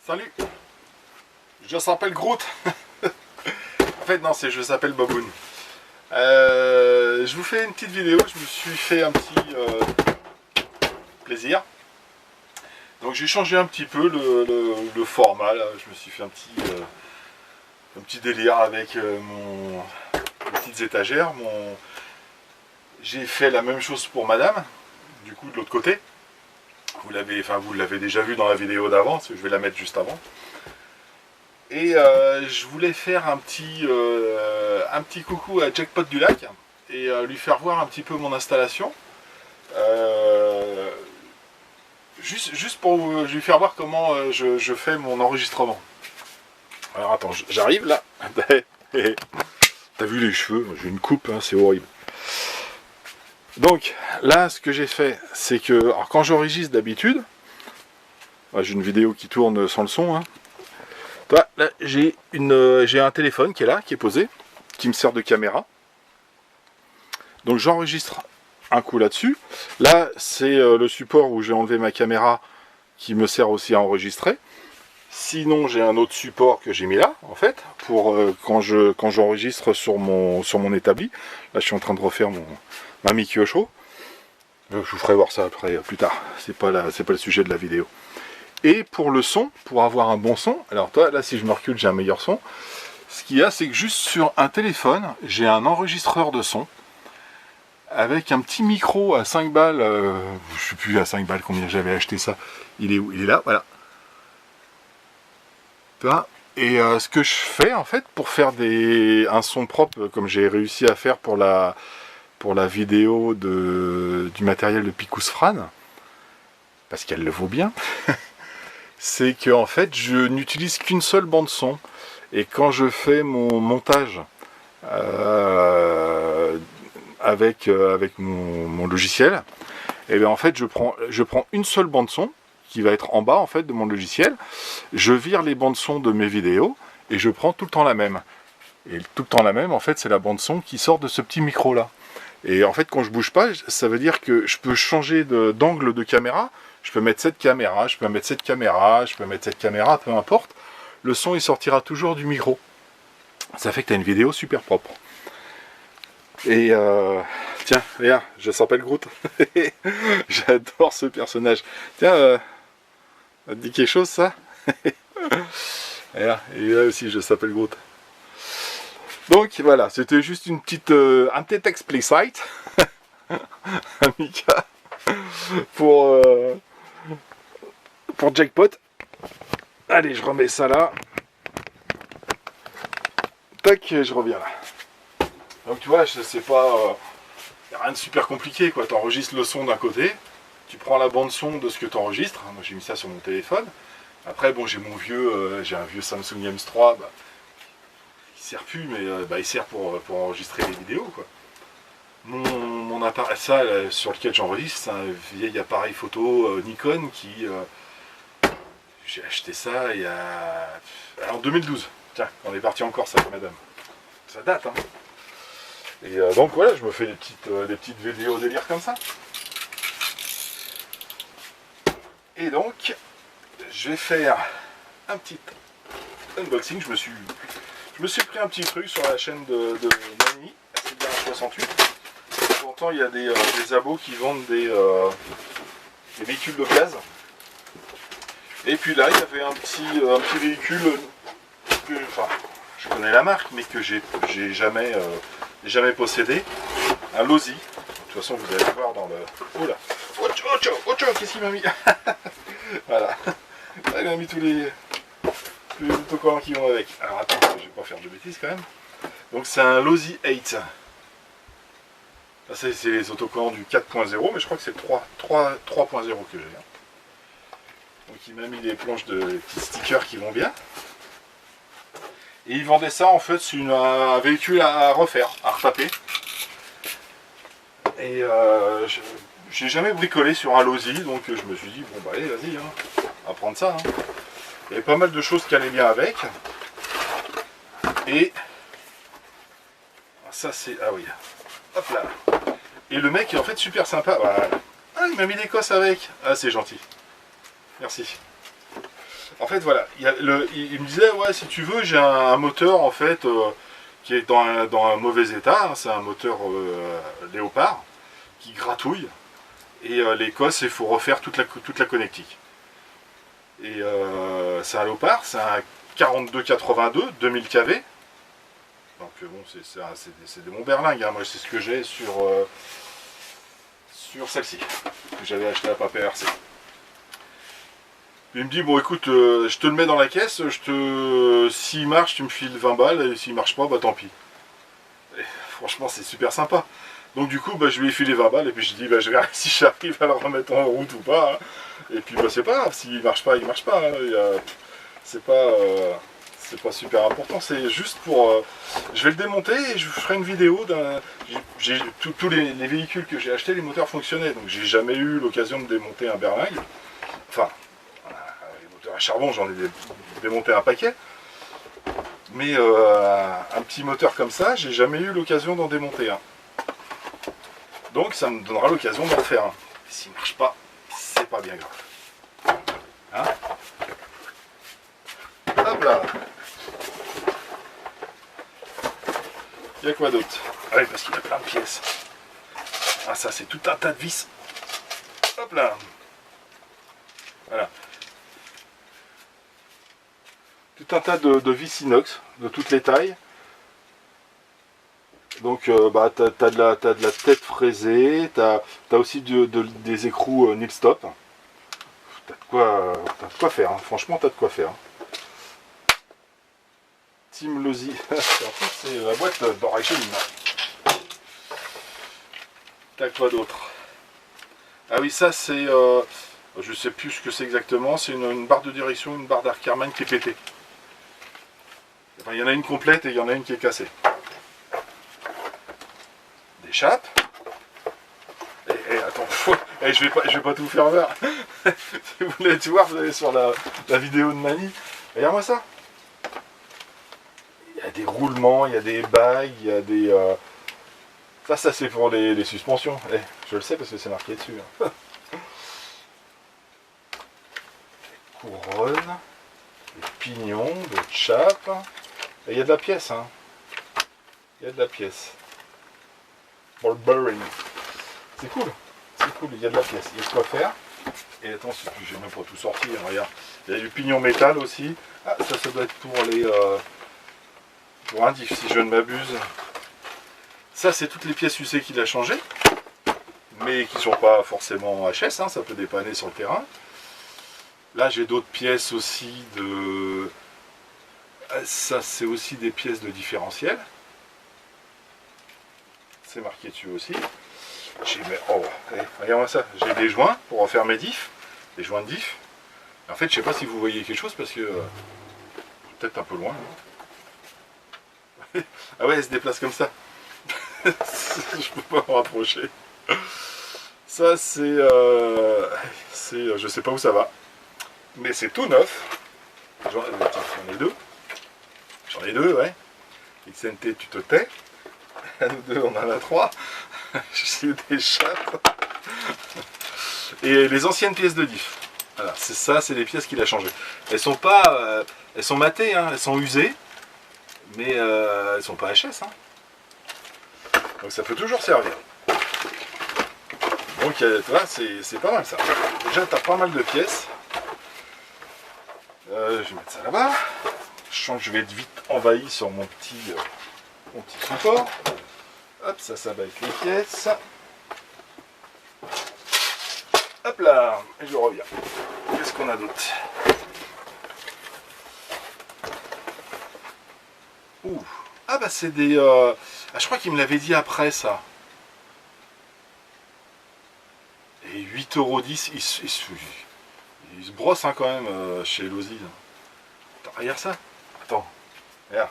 Salut, je s'appelle Groot. En fait non, je s'appelle Baboon. Je vous fais une petite vidéo, je me suis fait un petit plaisir. Donc j'ai changé un petit peu le format, là. Je me suis fait un petit délire avec mes petites étagères. J'ai fait la même chose pour madame, du coup de l'autre côté. Vous l'avez déjà vu dans la vidéo d'avant, parce que je vais la mettre juste avant. Et je voulais faire un petit coucou à Jackpot du Lac et lui faire voir un petit peu mon installation. Juste pour lui faire voir comment je fais mon enregistrement. Alors attends, j'arrive là. T'as vu les cheveux? J'ai une coupe, hein, c'est horrible. Donc là, ce que j'ai fait, c'est que alors, quand j'enregistre d'habitude, j'ai une vidéo qui tourne sans le son. Hein. Là, j'ai un téléphone qui est là, qui est posé, qui me sert de caméra. Donc j'enregistre un coup là-dessus. Là, c'est le support où j'ai enlevé ma caméra qui me sert aussi à enregistrer. Sinon, j'ai un autre support que j'ai mis là, en fait, pour quand j'enregistre sur mon établi. Là, je suis en train de refaire ma Mickey Show. Je vous ferai voir ça après, plus tard. C'est pas le sujet de la vidéo. Et pour le son, pour avoir un bon son, alors toi, là, si je me recule, j'ai un meilleur son. Ce qu'il y a, c'est que juste sur un téléphone, j'ai un enregistreur de son avec un petit micro à 5 balles. Je sais plus à 5 balles combien j'avais acheté ça. Il est où? Il est là, voilà. Et ce que je fais en fait pour faire un son propre, comme j'ai réussi à faire pour la vidéo du matériel de Picous Fran, parce qu'elle le vaut bien, c'est que en fait je n'utilise qu'une seule bande son. Et quand je fais mon montage avec mon logiciel, et bien en fait je prends une seule bande son qui va être en bas en fait de mon logiciel. Je vire les bandes son de mes vidéos et je prends tout le temps la même. Et tout le temps la même, en fait, c'est la bande son qui sort de ce petit micro là. Et en fait, quand je bouge pas, ça veut dire que je peux changer d'angle de caméra. Je peux mettre cette caméra, je peux mettre cette caméra, je peux mettre cette caméra, peu importe. Le son, il sortira toujours du micro. Ça fait que tu as une vidéo super propre. Et tiens, regarde, je s'appelle Groot. J'adore ce personnage. Tiens, ça te dit quelque chose, ça? Et là aussi, je s'appelle Groot. Donc voilà, c'était juste un petit explicit, Amica, pour Jackpot. Allez, je remets ça là. Tac, je reviens là. Donc tu vois, c'est pas... y a rien de super compliqué, quoi. Tu enregistres le son d'un côté, tu prends la bande son de ce que tu enregistres. Moi j'ai mis ça sur mon téléphone. Après, bon, j'ai un vieux Samsung M3, bah, il sert plus, mais il sert pour enregistrer les vidéos, quoi. Mon appareil, ça, sur lequel j'enregistre, c'est un vieil appareil photo Nikon qui... j'ai acheté ça en 2012. Tiens, on est parti en Corse avec madame. Ça date, hein. Et donc voilà, je me fais des petites vidéos délire comme ça. Et donc, je vais faire un petit unboxing. Je me suis pris un petit truc sur la chaîne de Nani, SDR68. Pourtant, il y a des abos qui vendent des véhicules d'occasion. Et puis là, il y avait un petit véhicule que, enfin, je connais la marque, mais que j'ai jamais possédé. Un Losi. De toute façon, vous allez voir dans le... Oula, Ocho, qu'est-ce qu'il m'a mis? Voilà. Là, il m'a mis tous les autocollants qui vont avec. Alors attends, je vais pas faire de bêtises quand même. Donc c'est un Losi 8. Là c'est les autocollants du 4.0, mais je crois que c'est le 3.0 que j'ai. Donc il m'a mis des planches de petits stickers qui vont bien. Et ils vendaient ça en fait, c'est un véhicule à refaire, à retaper. Et j'ai jamais bricolé sur un Losi, donc je me suis dit, bon bah allez, vas-y, hein, on va prendre ça. Hein. Il y avait pas mal de choses qui allaient bien avec. Et ça c'est... Ah oui. Hop là. Et le mec est en fait super sympa. Voilà. Ah, il m'a mis l'Écosse avec. Ah, c'est gentil. Merci. En fait, voilà, il me disait, ouais, si tu veux, j'ai un moteur, en fait, qui est dans un mauvais état. Hein, c'est un moteur Léopard, qui gratouille. Et l'Écosse, il faut refaire toute la connectique. Et c'est un Léopard, c'est un 4282, 2000 kV. Donc bon, c'est des bons berlingues. Hein. Moi, c'est ce que j'ai sur celle-ci, que j'avais acheté à Pape RC. Il me dit, bon écoute, je te le mets dans la caisse, s'il marche, tu me files 20 balles, et s'il marche pas, bah tant pis. Et, franchement, c'est super sympa. Donc du coup, bah, je lui ai filé 20 balles, et puis je dis, bah, je verrai si j'arrive à le remettre en route ou pas. Hein. Et puis, bah, c'est pas grave, s'il marche pas, il marche pas. Hein. C'est pas super important, c'est juste pour... je vais le démonter et je ferai une vidéo d'un... Tous les véhicules que j'ai achetés, les moteurs fonctionnaient, donc j'ai jamais eu l'occasion de démonter un berlingue. Enfin... à charbon, j'en ai démonté un paquet. Mais un petit moteur comme ça, j'ai jamais eu l'occasion d'en démonter un. Donc ça me donnera l'occasion d'en faire un. S'il marche pas, c'est pas bien grave. Hein? Hop là. Il y a quoi d'autre? Ah oui, parce qu'il y a plein de pièces. Ah ça, c'est tout un tas de vis. Hop là. Voilà. Tout un tas de vis inox de toutes les tailles. Donc bah, t'as de la tête fraisée, t'as aussi des écrous nil stop. T'as de quoi faire, hein. Franchement t'as de quoi faire. Team Lozi. En fait c'est la boîte d'origine. T'as quoi d'autre? Ah oui, ça c'est... je sais plus ce que c'est exactement, c'est une barre de direction, une barre d'Arkerman qui est pétée. Enfin, il y en a une complète et il y en a une qui est cassée. Des chapes. Et attends, je vais pas tout faire voir. Si vous voulez tout voir, vous allez sur la vidéo de Mani. Regarde-moi ça. Il y a des roulements, il y a des bagues, il y a des... Ça c'est pour les suspensions. Je le sais parce que c'est marqué dessus. Hein. Les couronnes, les pignons, des chapes. Et il y a de la pièce, hein. Il y a de la pièce. Pour le bearing. C'est cool. C'est cool, il y a de la pièce. Il y a de quoi faire. Et attends, j'ai même pas tout sorti. Hein, regarde. Il y a du pignon métal aussi. Ah, ça doit être pour les... pour un diff, si je ne m'abuse. Ça, c'est toutes les pièces UC qu'il a changées. Mais qui ne sont pas forcément HS. Hein, ça peut dépanner sur le terrain. Là, j'ai d'autres pièces aussi de... Ça, c'est aussi des pièces de différentiel. C'est marqué dessus aussi. Oh, regarde-moi ça. J'ai des joints pour refaire mes diffs. Des joints de diff. En fait, je sais pas si vous voyez quelque chose parce que... peut-être un peu loin. Ah ouais, elle se déplace comme ça. Je peux pas me rapprocher. Ça, c'est... je sais pas où ça va. Mais c'est tout neuf. J'en ai deux. J'en ai deux, ouais. XNT, tu te tais. À nous deux, on en a trois. J'ai des chapes. Et les anciennes pièces de diff. Voilà, c'est ça, c'est les pièces qu'il a changées. Elles sont pas... elles sont matées, hein, elles sont usées. Mais elles sont pas HS. Hein. Donc ça peut toujours servir. Donc c'est pas mal ça. Déjà, tu as pas mal de pièces. Je vais mettre ça là-bas. Je sens que je vais être vite envahi sur mon petit support. Hop, ça va avec les pièces. Hop là, et je reviens. Qu'est-ce qu'on a d'autre? Ouh. Ah bah c'est des... Ah, je crois qu'il me l'avait dit après ça. Et 8,10 €, il se brosse hein, quand même chez Lozi. Attends, regarde ça. Attends, regarde.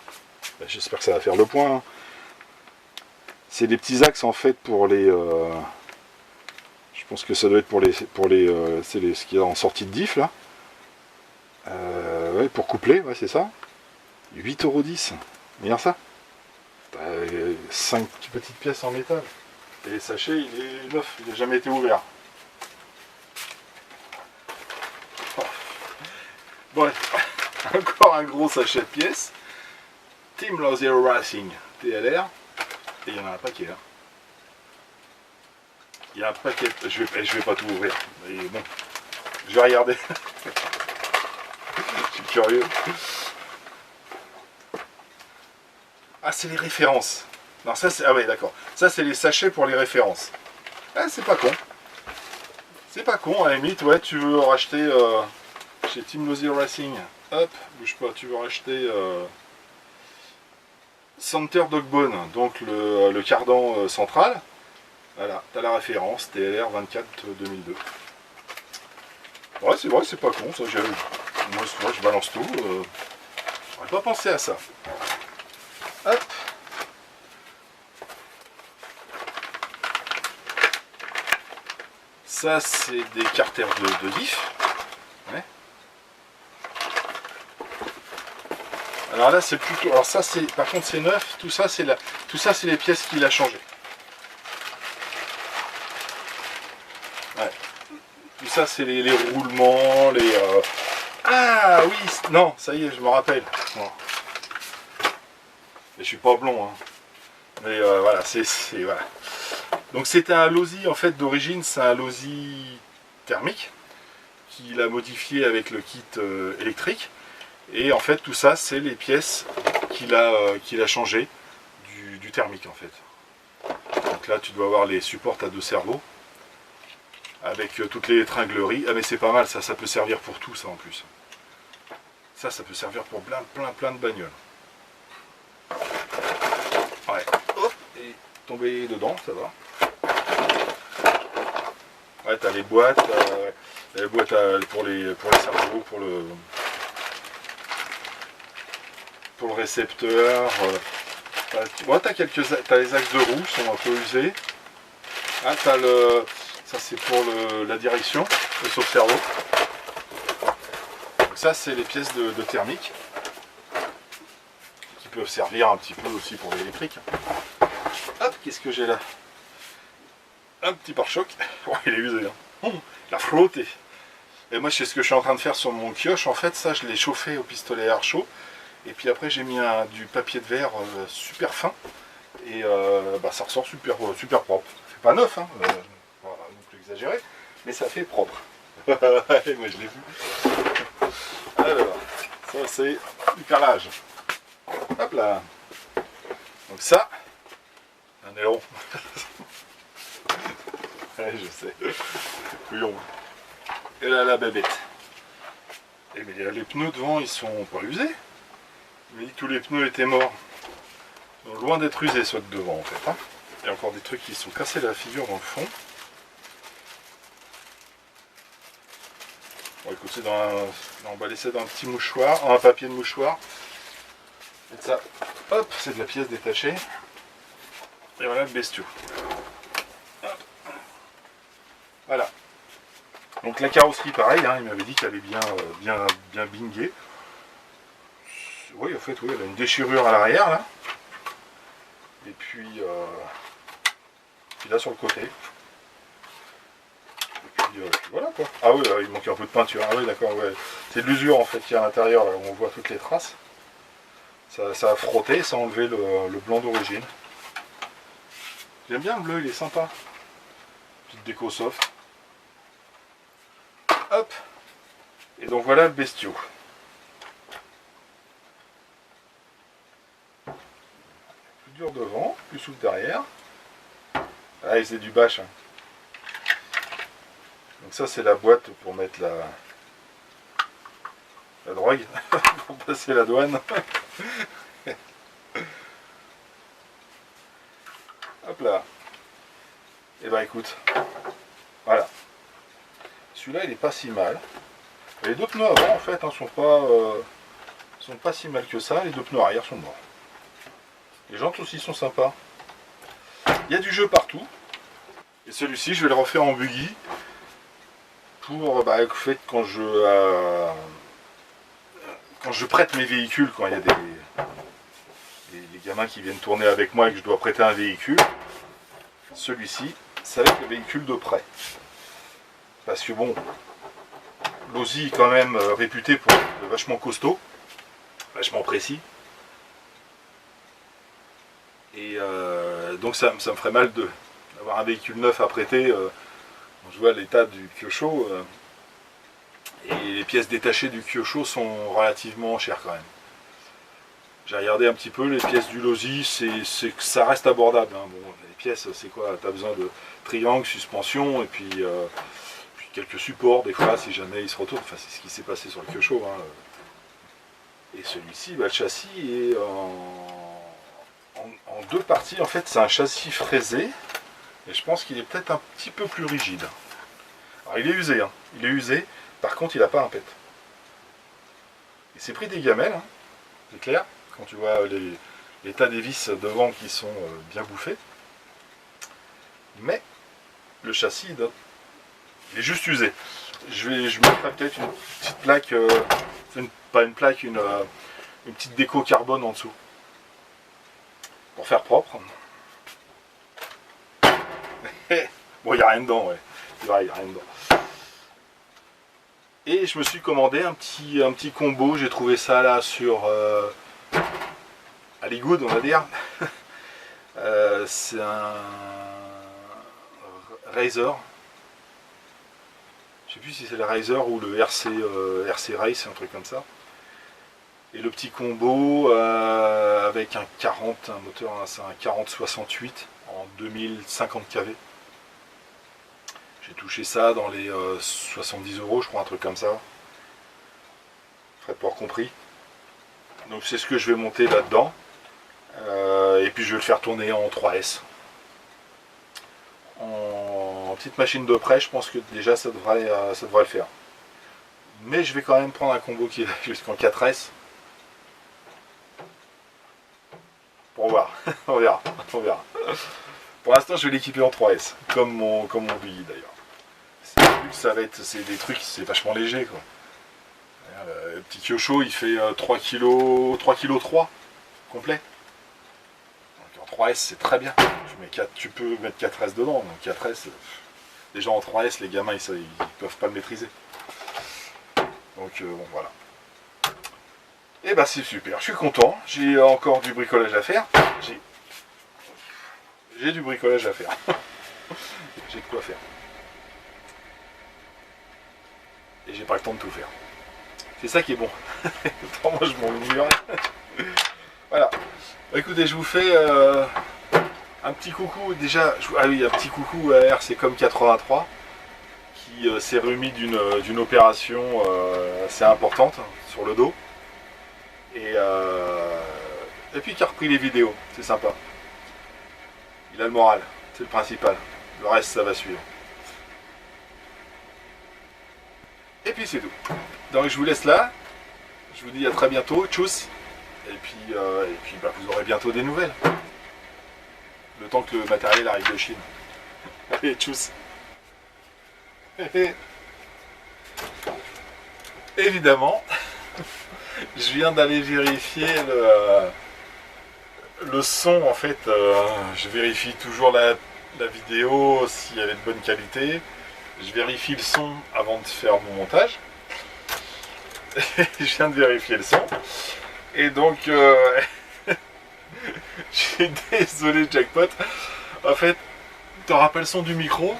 Bah, j'espère que ça va faire le point. Hein. C'est des petits axes en fait pour les... je pense que ça doit être pour les c'est ce qu'il y a en sortie de diff là. Ouais, pour coupler, ouais c'est ça. 8,10 €. Regarde ça. 5 petites pièces en métal. Et le sachet il est neuf, il n'a jamais été ouvert. Bon, encore un gros sachet de pièces. Team Law Zero Racing TLR. Et il y en a un paquet là. Il y a un paquet. Je vais pas tout ouvrir. Mais bon, je vais regarder. Je suis curieux. Ah, c'est les références. Non, ça c'est. Ah ouais, d'accord. Ça c'est les sachets pour les références. Ah, c'est pas con. C'est pas con, à la limite, ouais, tu veux racheter chez Team Law Zero Racing. Hop, bouge pas, tu veux racheter Center Dogbone, donc le cardan central. Voilà, tu as la référence TLR 24 2002. Ouais, c'est vrai, c'est pas con, ça. Moi, je balance tout. J'aurais pas pensé à ça. Hop. Ça, c'est des carters de diff. Ouais. Alors là, c'est plutôt. Alors ça, c'est. Par contre, c'est neuf. Tout ça, c'est les pièces qu'il a changées. Ouais. Tout ça, c'est les roulements, les. Ah oui, non, ça y est, je me rappelle. Bon. Mais je suis pas blond, hein. Mais voilà, voilà. Donc c'était un Losi, en fait, d'origine, c'est un Losi thermique qu'il a modifié avec le kit électrique. Et en fait, tout ça, c'est les pièces qu'il a changées du thermique, en fait. Donc là, tu dois avoir les supports à deux cerveaux avec toutes les tringleries. Ah mais c'est pas mal, ça peut servir pour tout, ça, en plus. Ça peut servir pour plein de bagnoles. Ouais, hop, et tomber dedans, ça va. Ouais, t'as les boîtes pour les cerveaux, pour le récepteur. Ouais, t'as les axes de roue, qui sont un peu usés. Ah, ça c'est pour la direction, le sauve-cerveau. Donc ça, c'est les pièces de thermique qui peuvent servir un petit peu aussi pour l'électrique. Hop, qu'est-ce que j'ai là? Un petit pare-choc. Ouais, il est usé. Hein. Il a frotté. Et moi, c'est ce que je suis en train de faire sur mon kiosque. En fait, ça, je l'ai chauffé au pistolet à air chaud. Et puis après, j'ai mis du papier de verre super fin. Et ça ressort super propre. Ça fait pas neuf, hein. Voilà, non plus exagéré. Mais ça fait propre. Ouais, moi, je l'ai vu. Alors, ça, c'est du carrelage. Hop là. Donc ça, un aileron. Ouais, je sais. Couillon. Et là, la bébête. Et mais les pneus devant, ils sont pas usés. Il m'a dit que tous les pneus étaient morts. Ils sont loin d'être usés, ceux de devant, en fait. Hein. Il y a encore des trucs qui sont cassés la figure dans le fond. Bon, écoute, c'est on va laisser dans un petit mouchoir, un papier de mouchoir. Et ça, hop, c'est de la pièce détachée. Et voilà le bestiau. Voilà. Donc la carrosserie, pareil, hein, il m'avait dit qu'elle allait bien binguer. Oui, en fait, oui, elle a une déchirure à l'arrière, là. Et puis là sur le côté. Et puis voilà quoi. Ah oui, il manque un peu de peinture. Ah oui, d'accord, ouais. C'est de l'usure en fait qui est à l'intérieur, là où on voit toutes les traces. Ça a frotté, ça a enlevé le blanc d'origine. J'aime bien le bleu, il est sympa. Petite déco soft. Hop. Et donc voilà le bestiau. Plus dur devant, plus souple derrière. Ah, c'est du bâche. Hein. Donc ça c'est la boîte pour mettre la drogue, pour passer la douane. Hop là. Et ben écoute, voilà. Celui-là il est pas si mal. Et les deux pneus avant en fait hein, sont pas si mal que ça. Les deux pneus arrière sont morts. Les jantes aussi sont sympas. Il y a du jeu partout. Et celui-ci je vais le refaire en buggy. Pour en fait quand je prête mes véhicules, quand il y a des gamins qui viennent tourner avec moi et que je dois prêter un véhicule, celui-ci, c'est avec le véhicule de prêt. Parce que bon, Losi est quand même réputé pour être vachement costaud, vachement précis. Et donc ça me ferait mal d'avoir un véhicule neuf à prêter. Je vois l'état du Kyosho. Et les pièces détachées du Kyosho sont relativement chères quand même. J'ai regardé un petit peu, les pièces du Losi, ça reste abordable. Hein. Bon, les pièces, c'est quoi? Tu as besoin de triangle, suspension, et puis quelques supports, des fois, si jamais il se retourne. Enfin, c'est ce qui s'est passé sur le Kyosho. Hein. Et celui-ci, bah, le châssis est en deux parties. En fait, c'est un châssis fraisé, et je pense qu'il est peut-être un petit peu plus rigide. Alors, il est usé, hein. Il est usé, par contre, il n'a pas un pet. Il s'est pris des gamelles, hein. C'est clair. Quand tu vois les tas des vis devant qui sont bien bouffés. Mais le châssis il est juste usé. Je mettrai peut-être une petite plaque, pas une plaque, une petite déco carbone en dessous. Pour faire propre. Bon, il n'y a rien dedans, ouais. C'est vrai, il n'y a rien dedans. Et je me suis commandé un petit combo. J'ai trouvé ça là sur Aligood, on va dire. C'est un Razer. Je sais plus si c'est le Razer ou le RC Race, un truc comme ça. Et le petit combo avec un 40, un moteur, c'est un 4068 en 2050 kV. J'ai touché ça dans les 70 €, je crois, un truc comme ça. Frais de port compris. Donc c'est ce que je vais monter là-dedans. Et puis je vais le faire tourner en 3S. En petite machine de près, je pense que déjà ça devrait le faire. Mais je vais quand même prendre un combo qui est jusqu'en 4S. Pour voir. On verra. On verra. Pour l'instant, je vais l'équiper en 3S. Comme mon Bully d'ailleurs. C'est des trucs, c'est vachement léger, quoi. Le petit Kyosho, il fait 3 kg, 3 kg 3 complet. Donc en 3S, c'est très bien. Tu peux mettre 4S dedans. Donc 4S, déjà en 3S, les gamins, ils peuvent pas le maîtriser. Donc bon, voilà. Et bah c'est super, je suis content. J'ai encore du bricolage à faire. J'ai du bricolage à faire. J'ai de quoi faire. Et j'ai pas le temps de tout faire. C'est ça qui est bon. Moi je m'ennuie. Voilà. Bah, écoutez, je vous fais un petit coucou. Déjà, ah oui, un petit coucou à RCCOM 83 qui s'est remis d'une opération assez importante sur le dos. Et puis qui a repris les vidéos. C'est sympa. Il a le moral. C'est le principal. Le reste, ça va suivre. Et puis c'est tout. Donc je vous laisse là. Je vous dis à très bientôt. Tchuss. Et puis bah, vous aurez bientôt des nouvelles. Le temps que le matériel arrive de Chine. Allez, tchuss. Évidemment, je viens d'aller vérifier le son. En fait, je vérifie toujours la vidéo si elle est de bonne qualité. Je vérifie le son avant de faire mon montage. Je viens de vérifier le son. Et donc, je suis désolé, Jackpot. En fait, tu auras pas le son du micro.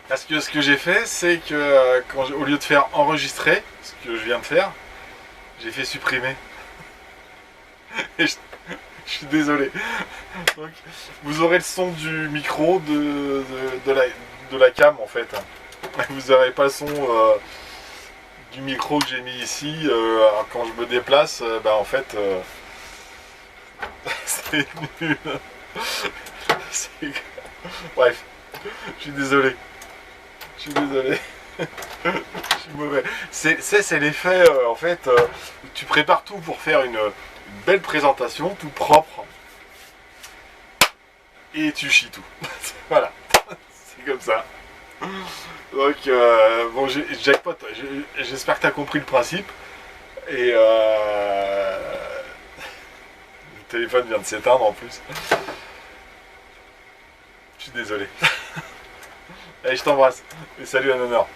Parce que ce que j'ai fait, c'est que au lieu de faire enregistrer, ce que je viens de faire, j'ai fait supprimer. Et je suis désolé. Donc, vous aurez le son du micro de la cam en fait. Vous n'aurez pas le son du micro que j'ai mis ici. Quand je me déplace, bah en fait, c'est nul. Bref, je suis désolé. Je suis désolé. Je suis mauvais. C'est l'effet, en fait, tu prépares tout pour faire une belle présentation, tout propre. Et tu chies tout. Voilà. C'est comme ça. Donc, bon, Jackpot, j'espère que tu as compris le principe. Et le téléphone vient de s'éteindre en plus. Je suis désolé. Allez, je t'embrasse. Et salut à Nonor.